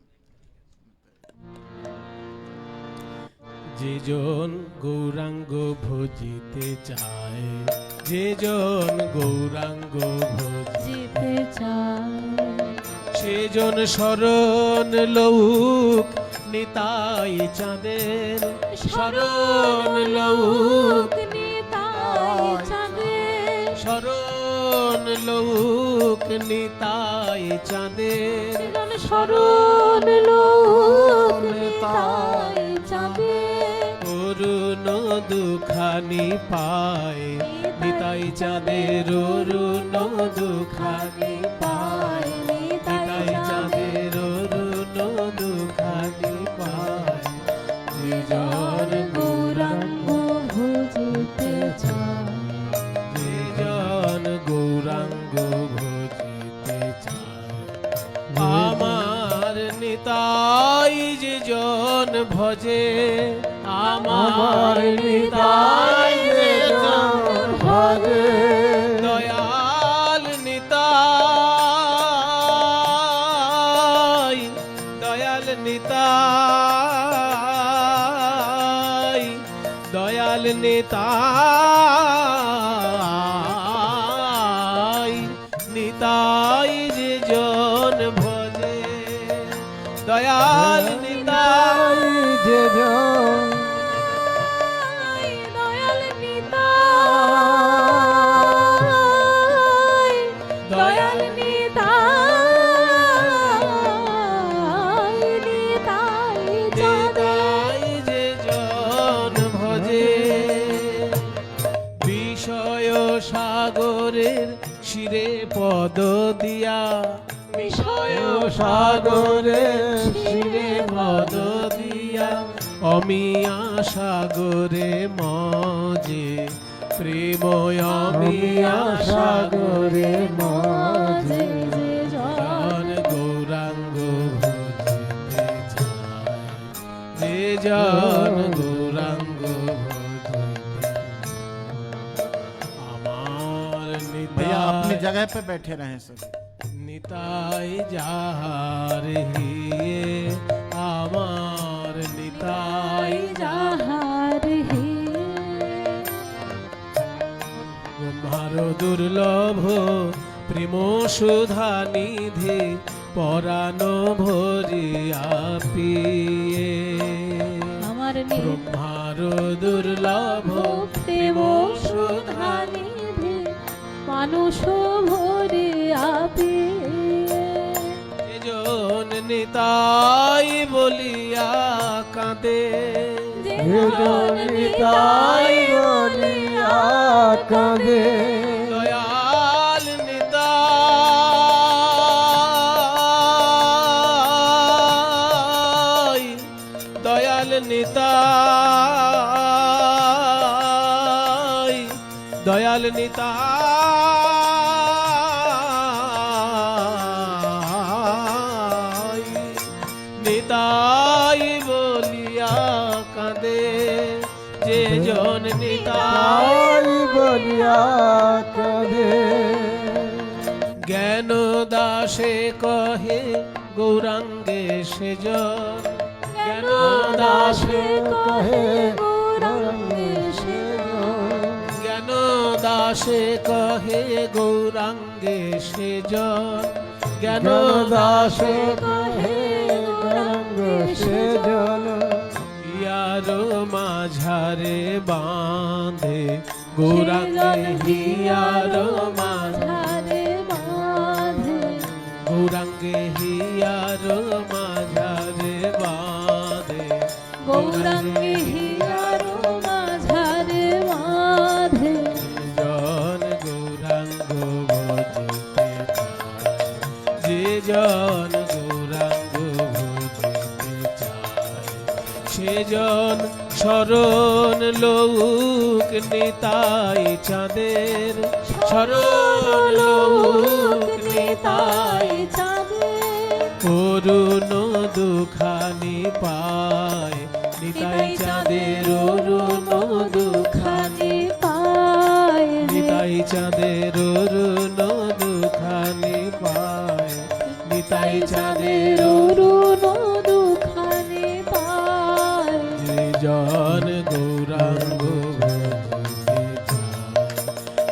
যে জন গৌরাঙ্গ ভজিতে চায়, যে জন গৌরাঙ্গ ভজিতে যেতে চায়, সেজন শরণ লৌক নিতাই চাঁদের। শরণ লৌক নিতাই চাঁদের, শরণ লৌক নিতাই চাঁদের। শরণ লোক নিতাই চাঁদের। অরুণ দুখানি পায় নিতাই চাঁদের, অরুণ দুখানি পায় নিতাই চাঁদের, অরুণ দুখানি পায়। যেজন গৌরাঙ্গ ভজিতে চায়, যেজন গৌরাঙ্গ ভজিতে চায়। আমার নিতাই যেজন ভজে, আমার নিতাই যেজন ভজে। দয়াল নিতাই, দয়াল নিতাই, দয়াল নিতাই, নিতাই যেজন ভজে। দয়াল নিতাই যেজন, দয়াল নিতাই, দয়াল নিতাই, নিতাই চাঁদের। নিতাই যেজন ভজে। বিষয় সাগরের শিরে পদ দিয়া, বিষয় সাগরের শিরে পদ দিয়া। অমিয়া সাগরে মজে প্রেম, অমিয়া সাগরে মজে। যেজন গৌরাঙ্গ ভজিতে চায়, যেজন গৌরাঙ্গ ভজিতে। আমার भैया अपनी निताई जगह पे बैठे रहें सभी। নিতাই যাহার হিয়ে, আমার নিতাই যাহার হে, ব্রহ্মার দুর্লভ প্রেম সুধা নিধি, পরাণ ভরিয়া পিয়ে। আমার ব্রহ্মার দুর্লভ প্রেম সুধা নিধি, মানুষ ভরে আপে। যেজন নিতাই বলিয়া কাঁদে, যেজন নিতাই বলিয়া কাঁদে। দয়াল নিতাই, দয়াল নিতাই, দয়াল নিতাই, নিতাই বলিয়া কাঁদে। যেজন নিতাই বলিয়া कदे জ্ঞান দাসে কহে গৌরাঙ্গে সেজন, জ্ঞান দাসে কহে গৌরাঙ্গে সেজন, জ্ঞান দাসে কহে গৌরাঙ্গে সেজন, জ্ঞান দাসে কহে গৌরাঙ্গে সেজন, ইয়ার মাঝারে বাঁধে গৌরাঙ্গে হিয়ার মাঝারে বাঁধে, গৌরাঙ্গে হিয়ার মাঝারে বাঁধে, গৌরাঙ্গে হিয়ার মাঝারে বাঁধে, জন গৌরাঙ্গ ভজতে চায়, যে জন গৌরাঙ্গ ভজতে চায়, সেজন শরণ লৌক নিতাই চাঁদের, শরণ লৌক নিতাই চাঁদের, অরুণ দুখানি পায়, নিতাই চাঁদের অরুণ দুখানি, দুখানি পায়, নিতাই চাঁদের অরুণ দুখানি পায়, নিতাই চাঁদের অরুণ দুখানি পায়, যে জন গৌরাঙ্গ ভজতে চায়,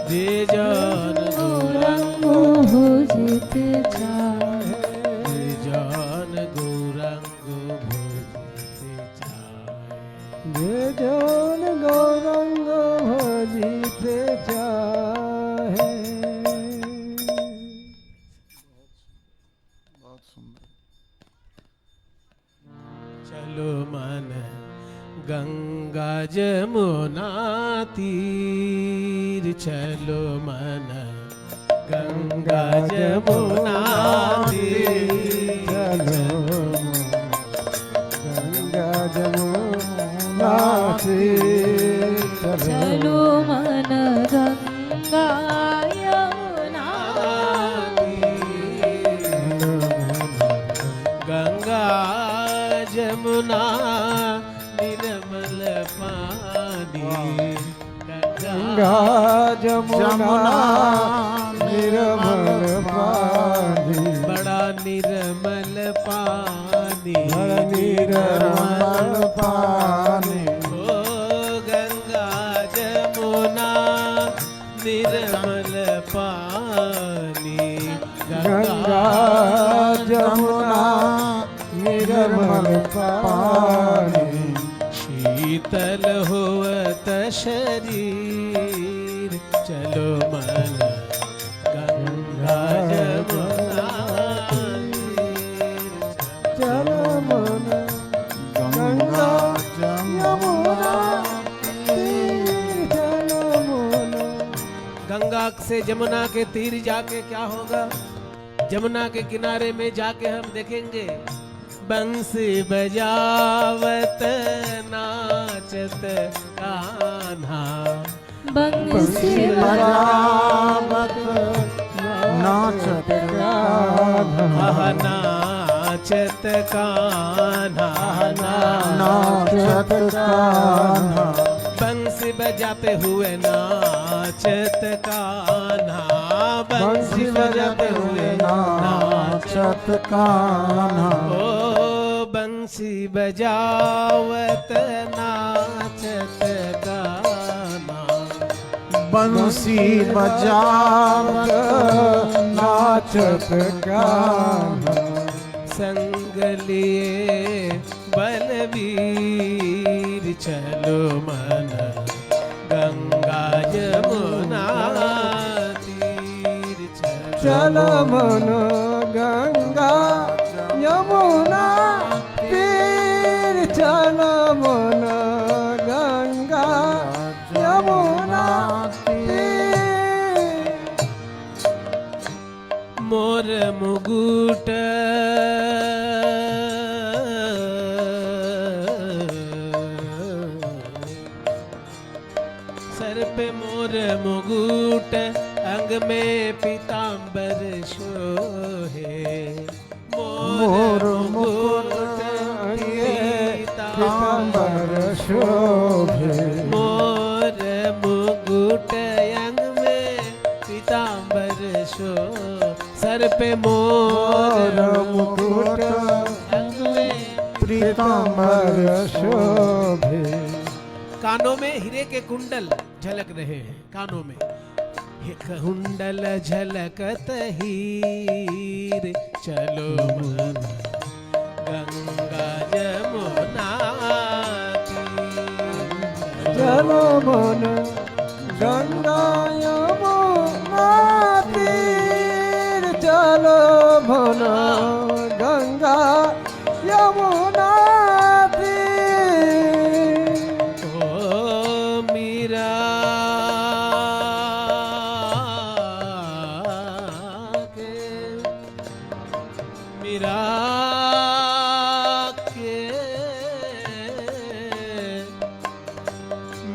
যে জন গৌরাঙ্গ ভজিতে চায়, যে জন গৌরাঙ্গ ভজতে চায়। যে জন গৌরাঙ্গ ভজিতে চাহে। बहुत सुंदर। चलो मन गंगा जमुना तीर, चलो मन गंगा जमुना तीर, चलो गंगा जमुना तीर, चलो मन गंगा यमुना गंगा जमुना निर्मल पानी, गंगा जमुना निर्मल पानी, बड़ा निर्मल पानी, बड़ा निर्मल पानी, ओ गंगा जमुना निर्मल पानी, गंगा जमुना निर्मल पानी, शीतल होवत शरीर, चलो मन गंगा जमुना तीर, चलो मन गंगा जमुना तीर, चलो मन। गंगा से जमुना के तीर जाके क्या होगा? जमुना के किनारे में जाके हम देखेंगे बंसी बजावत नाचत कान्हा, बंसी बजावत नाचत आहा नाचत कान्हा, नाचत कान्हा, बंसी बजाते हुए नाचत कान्हा, बंसी बजाते हुए नाचत कान्हा, ओ बंसी बजावत नाचत कान्हा, बंसी बजावत नाचत कान्हा, संग लिए बलवीर, चलो मन गंगा जमुना तीर, चलो मन गंगा यमुना तीर, चलो मन गंगा यमुना तीर। मोर मुकुट सर पे मोर मुकुट, अंग में पीतांबर शोहे, मोर मुकुट पीतांबर शोभे, मोर मुकुट अंग में पीतांबर शोभे, सर पे मोर मुकुट अंग में पीताम्बर शोभे। कानों में हीरे के कुंडल झलक रहे हैं, कानों में कुंडल झलकत हीर, चलो मन गंगा जमुना तीर। चलो मन गंगा यमुना तीर, चलो मन गंगा यमुना तीर। ओ मीरा के, मीरा के,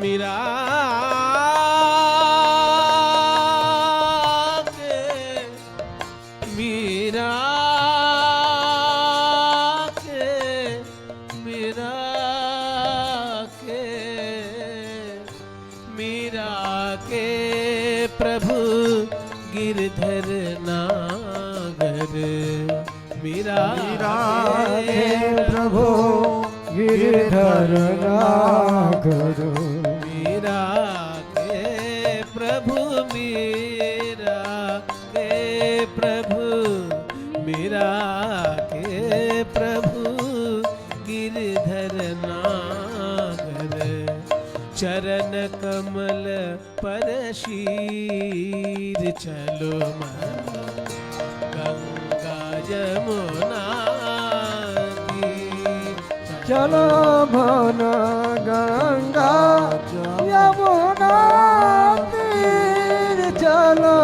मीरा के, मीरा के, मीरा के, मीरा के प्रभु गिरधर नागर, मीरा हे प्रभु गिरधर नागर। मीरा के प्रभु, मीरा के प्रभु, मीरा के प्रभु गिरधर नागर। चरण कमल पर शीर, चलो मन गंगा जमुना तीर। चलो मन गंगा यमुना तीर, चलो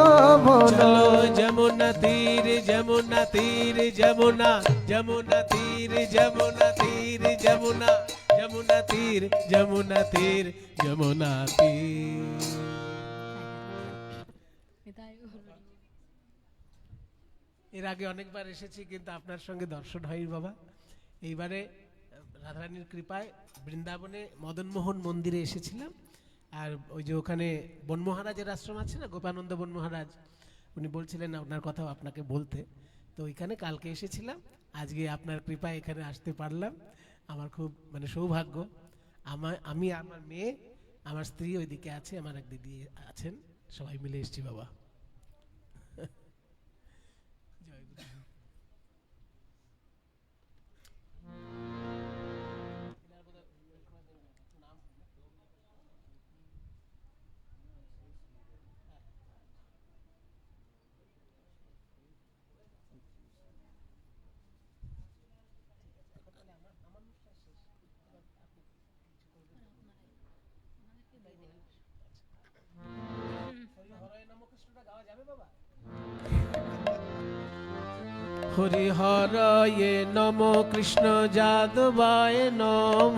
मन चलो जमुना तीर, जमुना तीर, जमुना, जमुना तीर, जमुना तीर, जमुना, जमुना तीर, जमुना तीर, जमुना तीर। এর আগে অনেকবার এসেছি, কিন্তু আপনার সঙ্গে দর্শন হয়নি বাবা। এইবারে রাধারানীর কৃপায় বৃন্দাবনে মদনমোহন মন্দিরে এসেছিলাম। আর ওই যে ওখানে বন মহারাজের আশ্রম আছে না, গোপানন্দ বন মহারাজ, উনি বলছিলেন আপনার কথাও আপনাকে বলতে। তো ওইখানে কালকে এসেছিলাম, আজকে আপনার কৃপায় এখানে আসতে পারলাম। আমার খুব মানে সৌভাগ্য। আমি, আমার মেয়ে, আমার স্ত্রী ওইদিকে আছে, আমার এক দিদি আছেন, সবাই মিলে এসেছি বাবা। হরি হরয়ে নম, কৃষ্ণ যাদবায় নম,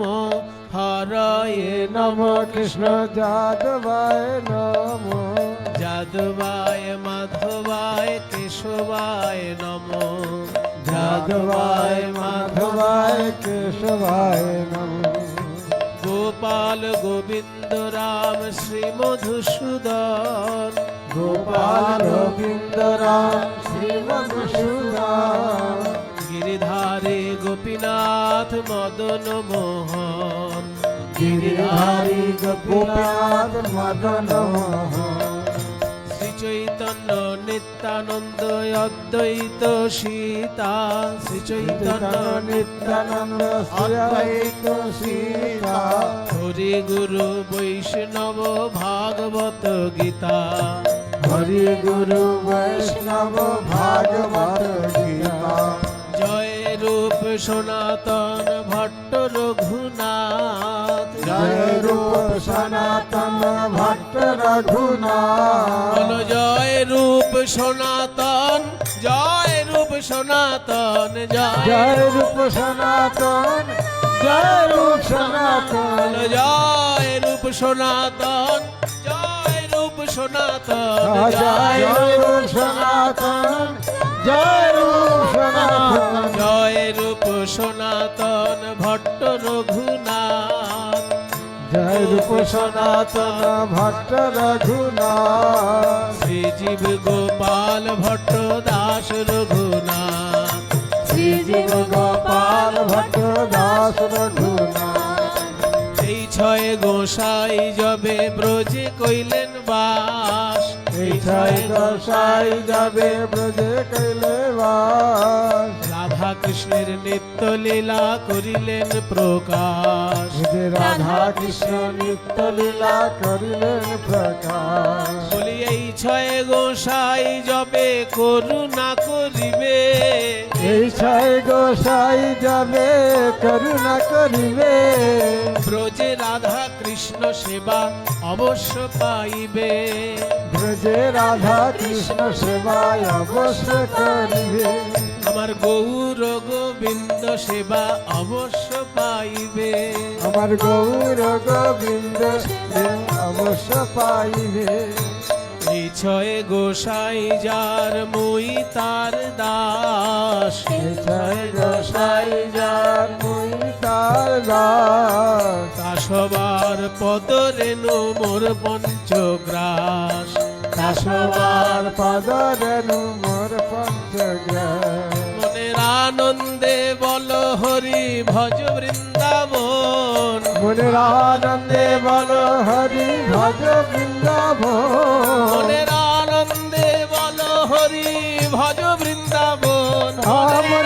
হরয়ে নম, नमो कृष्ण जादवाय नमो। যাদবায় মাধবায় কেশবায় নম, जादवाय माधवाय केशवाय नमो। গোপাল গোবিন্দ রাম শ্রী মধুসূদন, गोपाल गोविंद राम श्री मधुसूदन। গিরিধারে গোপীনাথ মদন মোহন, गिरिधारी गोपीनाथ मदन मोहन। শ্রী চৈতন্য নিত্যানন্দ অদ্বৈত সীতা, শ্রী চৈতন্য नित्यानंद अद्वैत सीता। হরি গুরু বৈষ্ণব ভাগবত গীতা, हरि गुरु वैष्णव भागवत गीता। জয় রূপ সনাতন ভট্ট রঘুনাথ, जय रूप सनातन भट्ट रघुनाथ। বলো জয় রূপ সনাতন, জয় রূপ সনাতন, जय रूप सनातन, जय रूप सनातन। বলো জয় রূপ সনাতন, জয় রূপ সনাতন, जय रूप सनातन, जय रूप सनातन। জয় রূপ সনাতন ভট্ট রঘুনাথ, जय रूप सनातन भट्ट रघुनाथ। শ্রী শ্রীজীব গোপাল ভট্ট দাস রঘুনাথ শ্রীজীব গোপাল ভট্ট দাস রঘুনাথ এই ছয় গোসাই যবে ব্রজে কইলেন বাস এই ছয় গোসাই যাবে ব্রজে কইলে বাস রাধা কৃষ্ণের নিত্য লীলা করিলেন প্রকাশ যে রাধা কৃষ্ণ নিত্য লীলা করিলেন প্রকাশ বলি এই ছয় গোসাই যবে করুণা করিবে এই ছয় গোসাই যাবে করুণা করিবে ব্রজে রাধা কৃষ্ণ সেবা অবশ্য পাইবে ব্রজে রাধা কৃষ্ণ সেবায় অবশ্য করিবে আমার গৌর গোবিন্দ সেবা অবশ্য পাইবে আমার গৌর গোবিন্দ অবশ্য পাইবে এই ছয় গোসাই যার মুই তার দাস এই ছয় গোসাই যার মুই তার দাস তা সবার পদ রেণু মোর পঞ্চগ্রাস তা সবার পদ রেণু মোর পঞ্চগ্রাস মনের আনন্দে বল হরি ভজ বৃন্দাবন মনের আনন্দে বল হরি ভজ বৃন্দাবন মনের আনন্দে বল হরি ভজ বৃন্দাবন মনের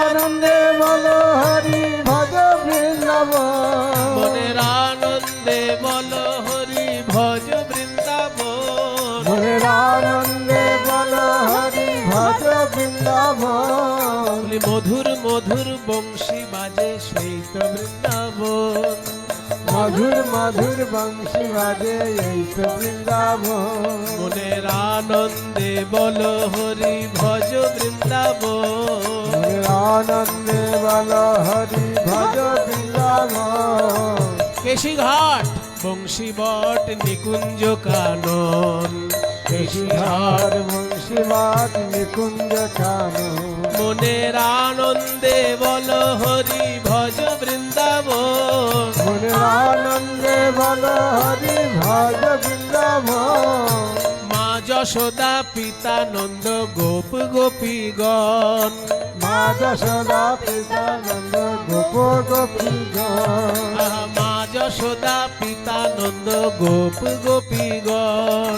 আনন্দে বল হরি ভজ বৃন্দাবন মনের আনন্দে বল হরি ভজ বৃন্দাবন মনের আনন্দে বল হরি ভজ বৃন্দাবন বলি মধুর মধুর বংশী বাজে সেই তো বৃন্দাবন মধুর মধুর বংশী বাজে এই তো বৃন্দাবন মনের আনন্দে বল হরি ভজ বৃন্দাবন মনের আনন্দে বল হরি ভজ বৃন্দাবন কেশি ঘাট বংশী বট নিকুঞ্জ কানন কেশি ঘাট ঘাট মুন্সিবাদ নিকুঞ্জ কানন মনের আনন্দে বল হরি ভজ বৃন্দাবন মনের আনন্দে বল হরি ভজ বৃন্দাবন মা যশোদা পিতা নন্দ গোপ গোপীগণ মা যশোদা পিতা নন্দ গোপ গোপীগণ আহা, মা যশোদা পিতা নন্দ গোপ গোপীগণ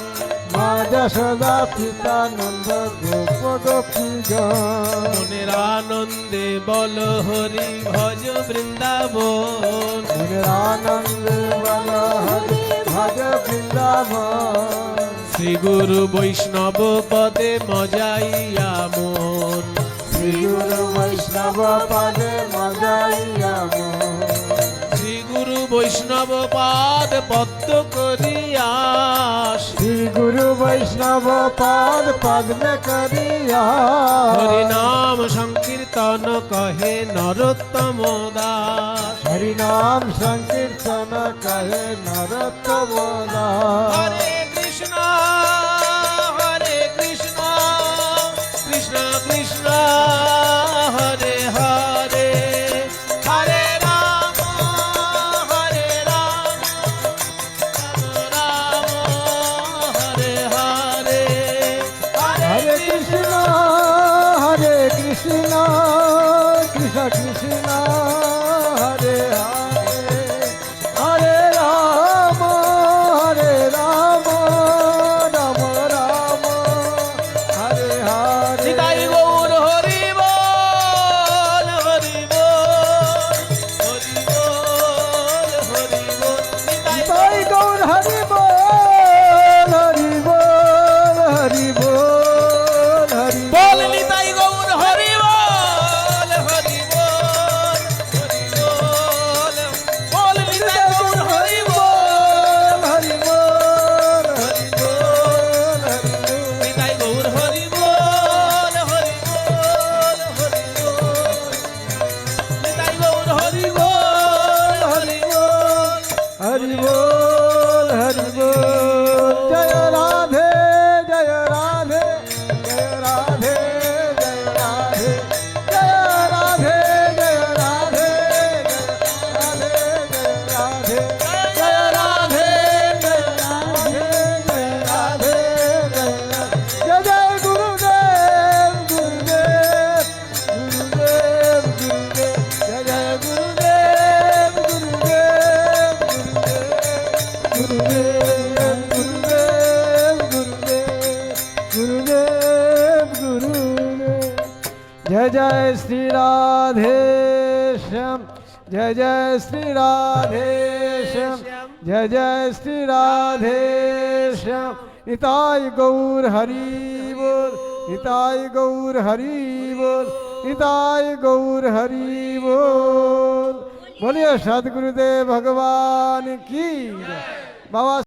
মা যশোদা পিতা নন্দ গোপ গোপীগণ মনের আনন্দে বল হরি ভজ বৃন্দাবন মনের আনন্দে বল হরি ভজ বৃন্দাবন শ্রী গুরু বৈষ্ণব পদে মজাইয়া মন শ্রী গুরু বৈষ্ণব পাদে মজাইয়া মন শ্রী গুরু বৈষ্ণব পাদ পদ্ম করিয়াস শ্রী গুরু বৈষ্ণব পাদ পদ্মে করিয়া হরি নাম সংকীর্তন কহে নরোত্তম দাস হরি নাম সংকীর্তন কহে নরোত্তম দাস হরে কৃষ্ণ কৃষ্ণ কৃষ্ণ হরে হরে হরে রাম রাম রাম হরে হরে হরে কৃষ্ণ কৃষ্ণ কৃষ্ণ হরে হরে হরে রাম রাম রাম হরে হরে নিতাই গৌর হরি বল হরি বল হরি বল হরি বল নিতাই তাই গৌর হরি বল হরি বল হরি বল হরি বল নিতাই গৌর হরি বল হরি বল जय जय श्री राधे श्याम जय जय श्री राधे श्याम जय जय श्री राधे श्याम निताय गौर हरि बोल निताय गौर हरि बोल निताय गौर हरि बोल बोलिए सदगुरुदेव भगवान की जय। बाबा